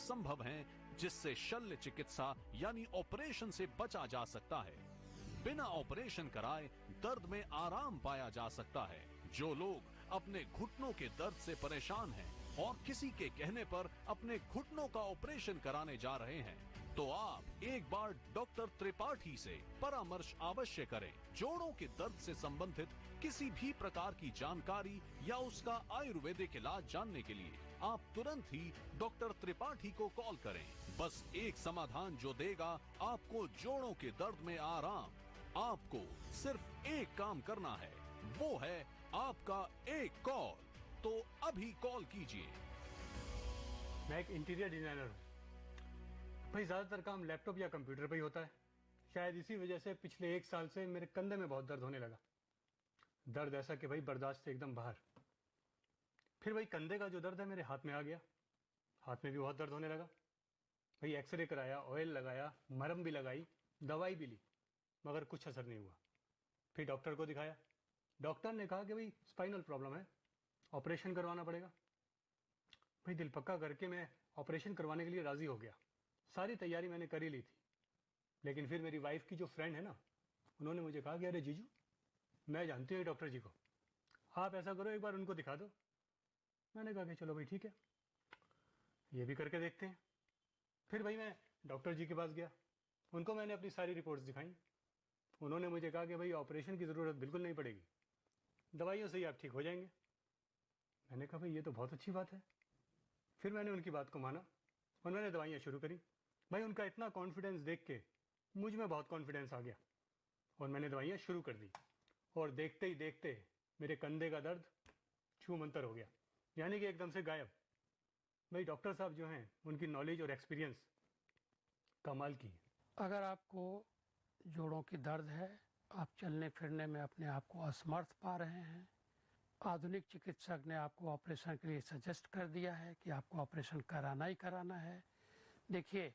संभव हैं जिससे शल्य चिकित्सा यानी ऑपरेशन से बचा जा सकता है। बिना ऑपरेशन कराए दर्द में आराम पाया जा सकता है। जो लोग अपने घुटनों के दर्द से परेशान हैं और किसी के कहने पर अपने घुटनों का ऑपरेशन कराने जा रहे हैं, तो आप एक बार डॉक्टर त्रिपाठी से परामर्श अवश्य करें। जोड़ों के दर्द से संबंधित किसी भी प्रकार की जानकारी या उसका आयुर्वेदिक इलाज जानने के लिए आप तुरंत ही डॉक्टर त्रिपाठी को कॉल करें। बस एक समाधान जो देगा आपको जोड़ों के दर्द में आराम। आपको सिर्फ एक काम करना है, वो है आपका एक कॉल। तो अभी कॉल कीजिए। मैं एक इंटीरियर डिजाइनर हूँ भाई, ज्यादातर काम लैपटॉप या कंप्यूटर पर ही होता है। शायद इसी वजह से पिछले 1 साल से मेरे कंधे में बहुत दर्द होने लगा। दर्द ऐसा कि भाई बर्दाश्त से एकदम बाहर। फिर भाई कंधे का जो दर्द है मेरे हाथ में आ गया, हाथ में भी बहुत दर्द होने लगा। भाई एक्सरे कराया, ऑयल लगाया, मरहम भी लगाई, दवाई भी ली, मगर कुछ असर नहीं हुआ। फिर डॉक्टर को दिखाया, डॉक्टर ने कहा कि भाई स्पाइनल प्रॉब्लम है, ऑपरेशन करवाना पड़ेगा। भाई दिल पक्का करके मैं ऑपरेशन करवाने के लिए राजी हो गया। सारी तैयारी मैंने कर ही ली थी। लेकिन फिर मेरी वाइफ की जो फ्रेंड है ना, उन्होंने मुझे कहा कि अरे जीजू, मैं जानती हूँ डॉक्टर जी को, आप ऐसा करो एक बार उनको दिखा दो। मैंने कहा कि चलो भाई ठीक है, ये भी करके देखते हैं। फिर भाई मैं डॉक्टर जी के पास गया, उनको मैंने अपनी सारी रिपोर्ट्स दिखाई। उन्होंने मुझे कहा कि भाई ऑपरेशन की ज़रूरत बिल्कुल नहीं पड़ेगी, दवाइयों से ही आप ठीक हो जाएंगे। मैंने कहा भाई ये तो बहुत अच्छी बात है। फिर मैंने उनकी बात को माना और मैंने दवाइयाँ शुरू करी। भाई उनका इतना कॉन्फिडेंस देख के मुझ में बहुत कॉन्फिडेंस आ गया और मैंने दवाइयाँ शुरू कर दी। और देखते ही देखते मेरे कंधे का दर्द छू मंतर हो गया, यानी कि एकदम से गायब। भाई डॉक्टर साहब जो हैं, उनकी नॉलेज और एक्सपीरियंस कमाल की है। अगर आपको जोड़ों की दर्द है, आप चलने फिरने में अपने आप को असमर्थ पा रहे हैं, आधुनिक चिकित्सक ने आपको ऑपरेशन के लिए सजेस्ट कर दिया है कि आपको ऑपरेशन कराना ही कराना है। देखिए,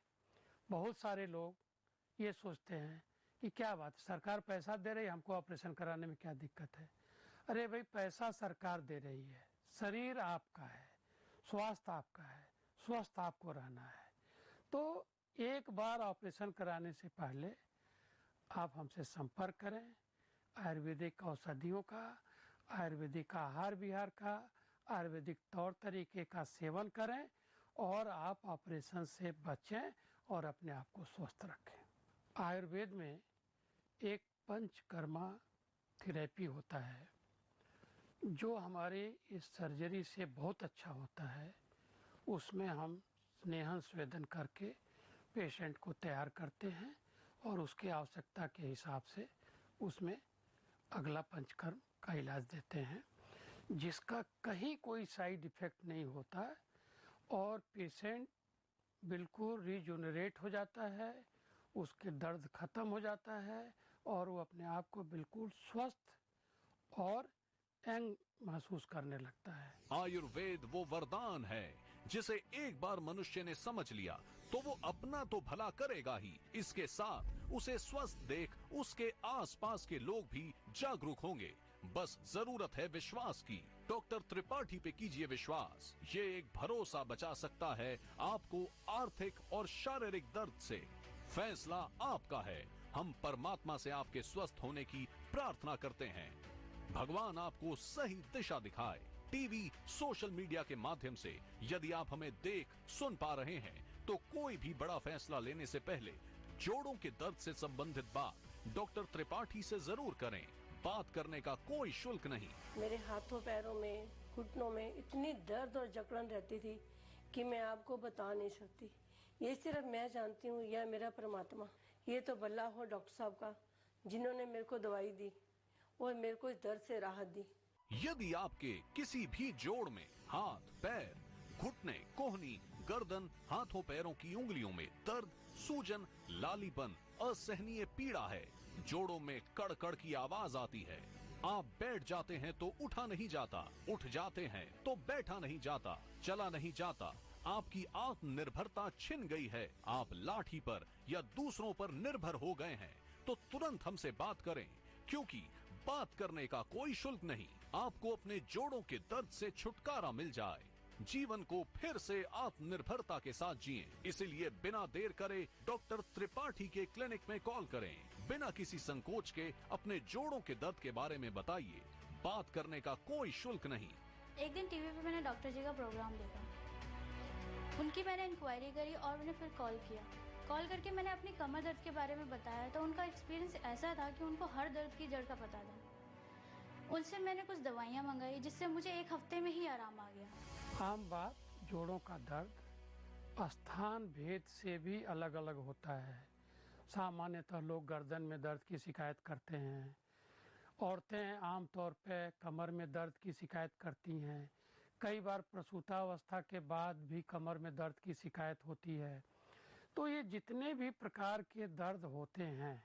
बहुत सारे लोग ये सोचते हैं कि क्या बात, सरकार पैसा दे रही है, हमको ऑपरेशन कराने में क्या दिक्कत है। अरे भाई, पैसा सरकार दे रही है, शरीर आपका है, स्वास्थ्य आपका है, स्वस्थ आपको रहना है। तो एक बार ऑपरेशन कराने से पहले आप हमसे संपर्क करें। आयुर्वेदिक औषधियों का, आयुर्वेदिक आहार विहार का, आयुर्वेदिक तौर तरीके का सेवन करें और आप ऑपरेशन से बचें और अपने आप को स्वस्थ रखें। आयुर्वेद में एक पंचकर्मा थेरेपी होता है जो हमारे इस सर्जरी से बहुत अच्छा होता है। उसमें हम स्नेहन स्वेदन करके पेशेंट को तैयार करते हैं और उसकी आवश्यकता के हिसाब से उसमें अगला पंचकर्म का इलाज देते हैं, जिसका कहीं कोई साइड इफ़ेक्ट नहीं होता है और पेशेंट बिल्कुल रिजुनरेट हो जाता है, उसके दर्द खत्म हो जाता है और वो अपने आप को बिल्कुल स्वस्थ और यंग महसूस करने लगता है। आयुर्वेद वो वरदान है जिसे एक बार मनुष्य ने समझ लिया तो वो अपना तो भला करेगा ही, इसके साथ उसे स्वस्थ देख उसके आसपास के लोग भी जागरूक होंगे। बस जरूरत है विश्वास की। डॉक्टर त्रिपाठी पे कीजिए विश्वास। ये एक भरोसा बचा सकता है आपको आर्थिक और शारीरिक दर्द से। फैसला आपका है। हम परमात्मा से आपके स्वस्थ होने की प्रार्थना करते हैं। भगवान आपको सही दिशा दिखाए। टीवी, सोशल मीडिया के माध्यम से यदि आप हमें देख सुन पा रहे हैं तो कोई भी बड़ा फैसला लेने से पहले जोड़ों के दर्द से संबंधित बात डॉक्टर त्रिपाठी से जरूर करें। बात करने का कोई शुल्क नहीं। मेरे हाथों पैरों में, घुटनों में इतनी दर्द और जकड़न रहती थी कि मैं आपको बता नहीं सकती। ये सिर्फ मैं जानती हूँ, यह मेरा परमात्मा। ये तो भला हो डॉक्टर साहब का, जिन्होंने मेरे को दवाई दी और मेरे को इस दर्द से राहत दी। यदि आपके किसी भी जोड़ में हाथ, पैर, घुटने, कोहनी, गर्दन, हाथों पैरों की उंगलियों में दर्द, सूजन, लालीपन, असहनीय पीड़ा है, जोड़ों में कड़कड़ की आवाज आती है, आप बैठ जाते हैं तो उठा नहीं जाता, उठ जाते हैं तो बैठा नहीं जाता, चला नहीं जाता, आपकी आत्मनिर्भरता छिन गई है, आप लाठी पर या दूसरों पर निर्भर हो गए हैं, तो तुरंत हमसे बात करें, क्योंकि बात करने का कोई शुल्क नहीं। आपको अपने जोड़ों के दर्द से छुटकारा मिल जाए। जीवन को फिर से आत्मनिर्भरता के साथ जिएं। इसलिए बिना देर करे डॉक्टर त्रिपाठी के क्लिनिक में कॉल करें। बिना किसी संकोच के अपने जोड़ों के दर्द के बारे में बताइए। बात करने का कोई शुल्क नहीं। एक दिन टीवी पे मैंने डॉक्टर जी का प्रोग्राम देखा, उनकी मैंने इंक्वायरी करी और उन्हें फिर कॉल किया। कॉल करके मैंने अपनी कमर दर्द के बारे में बताया तो उनका एक्सपीरियंस ऐसा था कि उनको हर दर्द की जड़ का पता था। उनसे मैंने कुछ दवाइयाँ मंगाई जिससे मुझे 1 हफ्ते में ही आराम आ गया। आम बात, जोड़ों का दर्द स्थान भेद से भी अलग अलग होता है। सामान्यतः लोग गर्दन में दर्द की शिकायत करते हैं। औरतें आमतौर पर कमर में दर्द की शिकायत करती हैं। कई बार प्रसूतावस्था के बाद भी कमर में दर्द की शिकायत होती है। तो ये जितने भी प्रकार के दर्द होते हैं,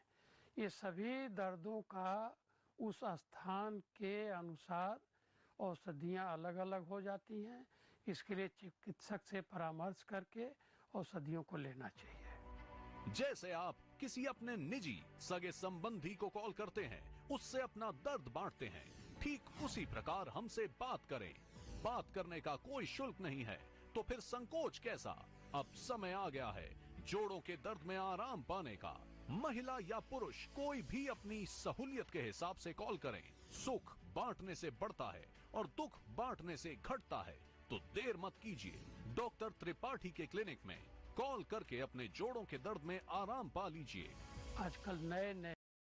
ये सभी दर्दों का उस स्थान के अनुसार औषधियाँ अलग अलग हो जाती हैं। इसके लिए चिकित्सक से परामर्श करके औषधियों को लेना चाहिए। जैसे आप किसी अपने निजी सगे संबंधी को कॉल करते हैं, उससे अपना दर्द बांटते हैं, ठीक उसी प्रकार हमसे बात करें। बात करने का कोई शुल्क नहीं है, तो फिर संकोच कैसा? अब समय आ गया है जोड़ों के दर्द में आराम पाने का। महिला या पुरुष कोई भी अपनी सहूलियत के हिसाब से कॉल करें। सुख बांटने से बढ़ता है और दुख बांटने से घटता है। तो देर मत कीजिए, डॉक्टर त्रिपाठी के क्लिनिक में कॉल करके अपने जोड़ों के दर्द में आराम पा लीजिए। आजकल नए नए